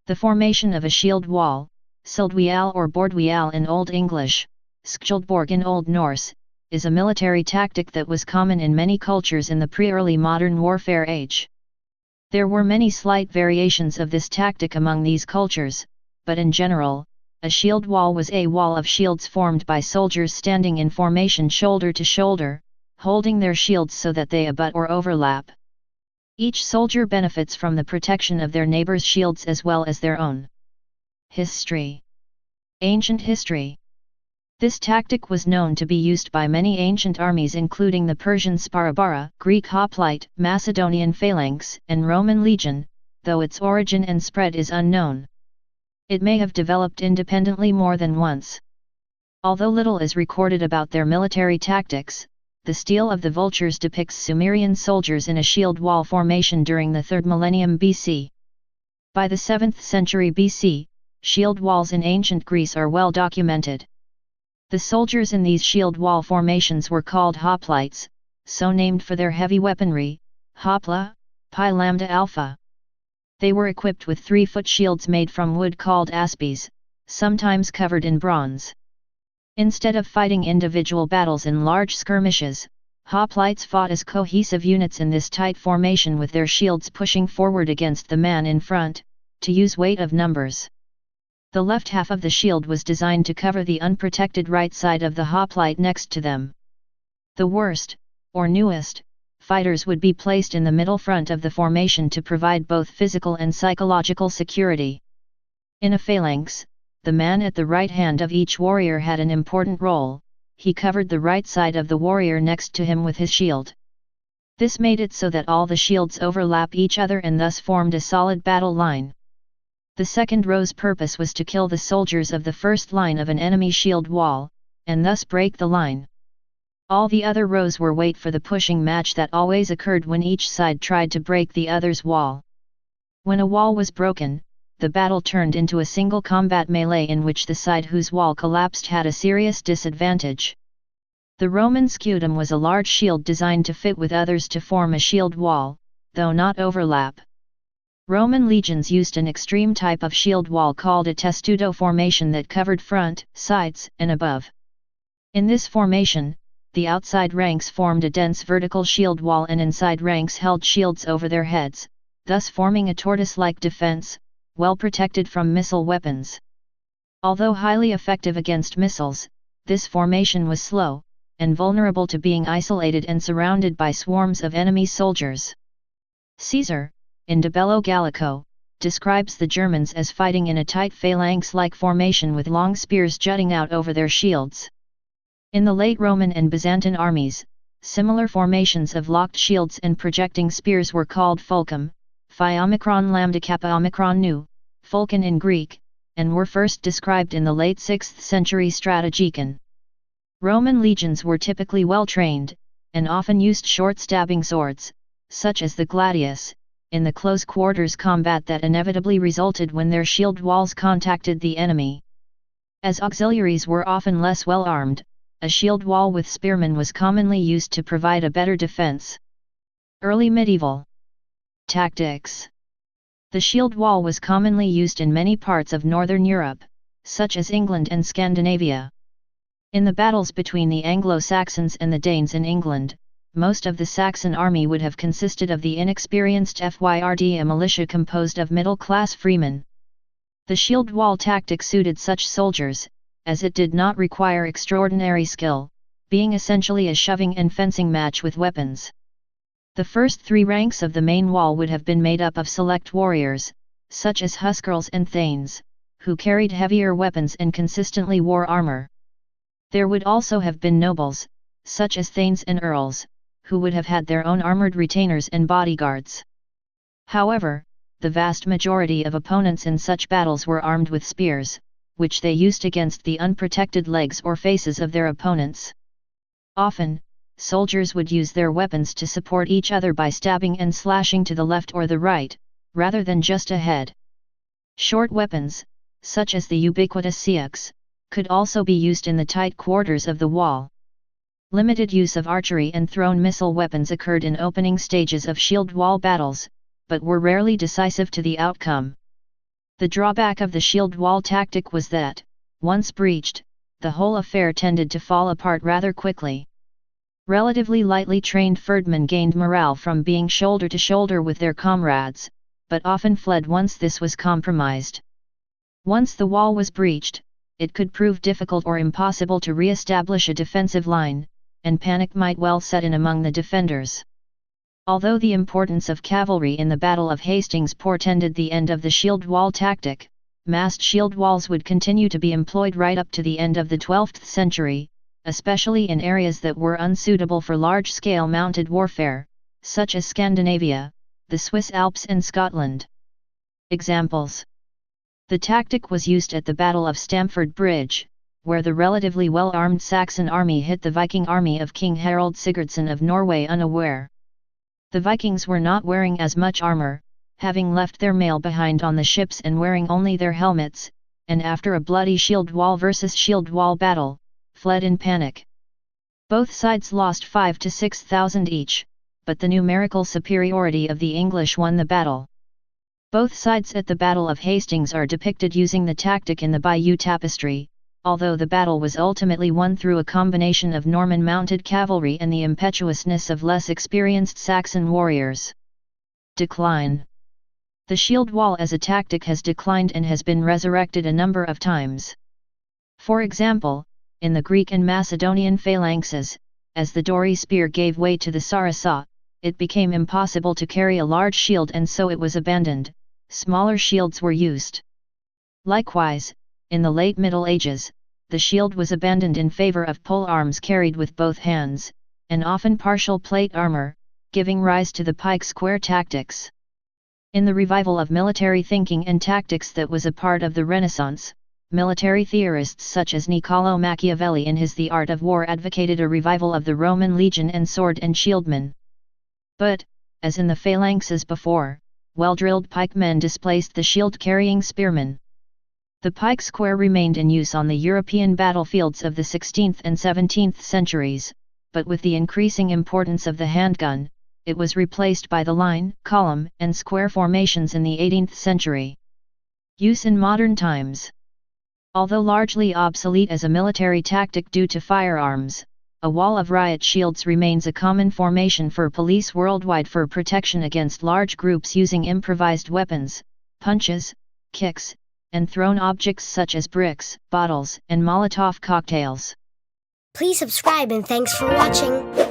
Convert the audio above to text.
The formation of a shield wall, schildwall or bordwall in Old English, skjoldborg in Old Norse, is a military tactic that was common in many cultures in the pre-early modern warfare age. There were many slight variations of this tactic among these cultures, but in general, a shield wall was a wall of shields formed by soldiers standing in formation shoulder to shoulder, holding their shields so that they abut or overlap. Each soldier benefits from the protection of their neighbor's shields as well as their own. History. Ancient history. This tactic was known to be used by many ancient armies including the Persian Sparabara, Greek Hoplite, Macedonian phalanx, and Roman legion, though its origin and spread is unknown. It may have developed independently more than once. Although little is recorded about their military tactics, the Stele of the Vultures depicts Sumerian soldiers in a shield wall formation during the 3rd millennium BC. By the 7th century BC, shield walls in ancient Greece are well documented. The soldiers in these shield wall formations were called Hoplites, so named for their heavy weaponry, Hopla, Pi Lambda Alpha. They were equipped with 3-foot shields made from wood called aspes, sometimes covered in bronze. Instead of fighting individual battles in large skirmishes, Hoplites fought as cohesive units in this tight formation with their shields pushing forward against the man in front, to use weight of numbers. The left half of the shield was designed to cover the unprotected right side of the hoplite next to them. The worst, or newest, fighters would be placed in the middle front of the formation to provide both physical and psychological security. In a phalanx, the man at the right hand of each warrior had an important role. He covered the right side of the warrior next to him with his shield. This made it so that all the shields overlap each other and thus formed a solid battle line. The second row's purpose was to kill the soldiers of the first line of an enemy shield wall, and thus break the line. All the other rows were wait for the pushing match that always occurred when each side tried to break the other's wall. When a wall was broken, the battle turned into a single combat melee in which the side whose wall collapsed had a serious disadvantage. The Roman Scutum was a large shield designed to fit with others to form a shield wall, though not overlap. Roman legions used an extreme type of shield wall called a testudo formation that covered front, sides, and above. In this formation, the outside ranks formed a dense vertical shield wall and inside ranks held shields over their heads, thus forming a tortoise-like defense, well protected from missile weapons. Although highly effective against missiles, this formation was slow, and vulnerable to being isolated and surrounded by swarms of enemy soldiers. Caesar, in De Bello Gallico, describes the Germans as fighting in a tight phalanx-like formation with long spears jutting out over their shields. In the late Roman and Byzantine armies, similar formations of locked shields and projecting spears were called fulcrum, phi omicron lambda kappa omicron nu, Fulcan in Greek, and were first described in the late 6th century Stratagikon. Roman legions were typically well trained, and often used short stabbing swords, such as the gladius, in the close quarters combat that inevitably resulted when their shield walls contacted the enemy. As auxiliaries were often less well armed, a shield wall with spearmen was commonly used to provide a better defense. Early medieval tactics. The shield wall was commonly used in many parts of Northern Europe, such as England and Scandinavia. In the battles between the Anglo-Saxons and the Danes in England, most of the Saxon army would have consisted of the inexperienced FYRD, a militia composed of middle-class freemen. The shield wall tactic suited such soldiers, as it did not require extraordinary skill, being essentially a shoving and fencing match with weapons. The first 3 ranks of the main wall would have been made up of select warriors, such as huscarls and thanes, who carried heavier weapons and consistently wore armor. There would also have been nobles, such as thanes and earls, who would have had their own armored retainers and bodyguards. However, the vast majority of opponents in such battles were armed with spears, which they used against the unprotected legs or faces of their opponents. Often, soldiers would use their weapons to support each other by stabbing and slashing to the left or the right, rather than just ahead. Short weapons, such as the ubiquitous seax, could also be used in the tight quarters of the wall. Limited use of archery and thrown missile weapons occurred in opening stages of shield wall battles, but were rarely decisive to the outcome. The drawback of the shield wall tactic was that, once breached, the whole affair tended to fall apart rather quickly. Relatively lightly trained ferdmen gained morale from being shoulder to shoulder with their comrades, but often fled once this was compromised. Once the wall was breached, it could prove difficult or impossible to re-establish a defensive line, and panic might well set in among the defenders. Although the importance of cavalry in the Battle of Hastings portended the end of the shield wall tactic, massed shield walls would continue to be employed right up to the end of the 12th century, especially in areas that were unsuitable for large-scale mounted warfare, such as Scandinavia, the Swiss Alps and Scotland. Examples: the tactic was used at the Battle of Stamford Bridge, where the relatively well-armed Saxon army hit the Viking army of King Harald Sigurdsson of Norway unaware. The Vikings were not wearing as much armor, having left their mail behind on the ships and wearing only their helmets, and after a bloody shield wall versus shield wall battle, fled in panic. Both sides lost 5,000 to 6,000 each, but the numerical superiority of the English won the battle. Both sides at the Battle of Hastings are depicted using the tactic in the Bayeux Tapestry, although the battle was ultimately won through a combination of Norman mounted cavalry and the impetuousness of less experienced Saxon warriors. Decline. The shield wall as a tactic has declined and has been resurrected a number of times. For example, in the Greek and Macedonian phalanxes, as the Dori spear gave way to the Sarissa, it became impossible to carry a large shield and so it was abandoned. Smaller shields were used. Likewise, in the late Middle Ages, the shield was abandoned in favor of pole arms carried with both hands, and often partial plate armor, giving rise to the pike square tactics. In the revival of military thinking and tactics that was a part of the Renaissance, military theorists such as Niccolò Machiavelli in his The Art of War advocated a revival of the Roman legion and sword and shieldmen. But, as in the phalanxes before, well-drilled pikemen displaced the shield-carrying spearmen. The pike square remained in use on the European battlefields of the 16th and 17th centuries, but with the increasing importance of the handgun, it was replaced by the line, column, and square formations in the 18th century. Use in modern times. Although largely obsolete as a military tactic due to firearms, a wall of riot shields remains a common formation for police worldwide for protection against large groups using improvised weapons, punches, kicks, and thrown objects such as bricks, bottles, and Molotov cocktails. Please subscribe and thanks for watching.